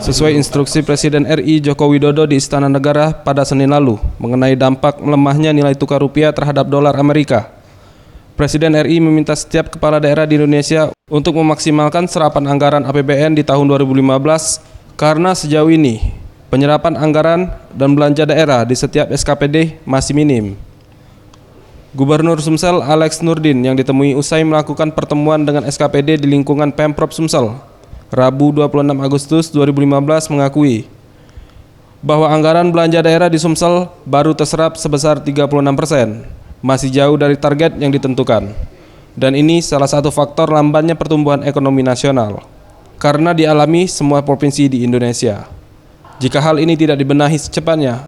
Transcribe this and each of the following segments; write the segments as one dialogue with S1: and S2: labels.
S1: Sesuai instruksi Presiden RI Joko Widodo di Istana Negara pada Senin lalu mengenai dampak melemahnya nilai tukar rupiah terhadap dolar Amerika, Presiden RI meminta setiap kepala daerah di Indonesia untuk memaksimalkan serapan anggaran APBN di tahun 2015 karena sejauh ini penyerapan anggaran dan belanja daerah di setiap SKPD masih minim. Gubernur Sumsel Alex Nurdin yang ditemui usai melakukan pertemuan dengan SKPD di lingkungan Pemprov Sumsel Rabu 26 Agustus 2015 mengakui bahwa anggaran belanja daerah di Sumsel baru terserap sebesar 36%, masih jauh dari target yang ditentukan. Dan ini salah satu faktor lambannya pertumbuhan ekonomi nasional, karena dialami semua provinsi di Indonesia. Jika hal ini tidak dibenahi secepatnya,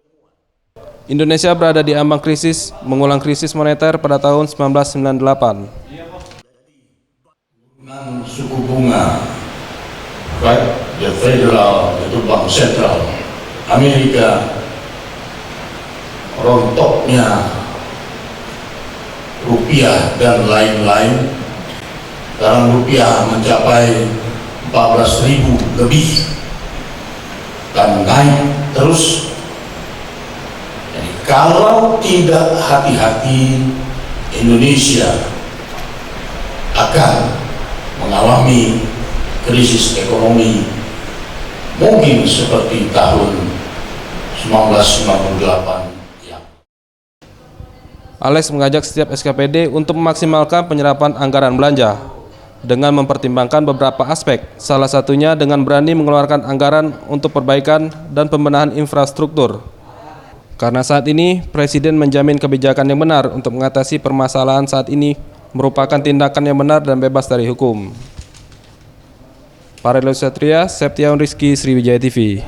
S1: Indonesia berada di ambang krisis, mengulang krisis moneter pada tahun 1998.
S2: Suku bunga baik the federal yaitu bank sentral Amerika, rontoknya rupiah dan lain-lain. Sekarang rupiah mencapai 14.000 lebih dan naik terus. Jadi kalau tidak hati-hati, Indonesia akan mengalami krisis ekonomi mungkin seperti tahun 1998.
S1: Alex mengajak setiap SKPD untuk memaksimalkan penyerapan anggaran belanja dengan mempertimbangkan beberapa aspek, salah satunya dengan berani mengeluarkan anggaran untuk perbaikan dan pembenahan infrastruktur. Karena saat ini Presiden menjamin kebijakan yang benar untuk mengatasi permasalahan saat ini merupakan tindakan yang benar dan bebas dari hukum. Para Satria, Septiawan Rizky, Sriwijaya TV.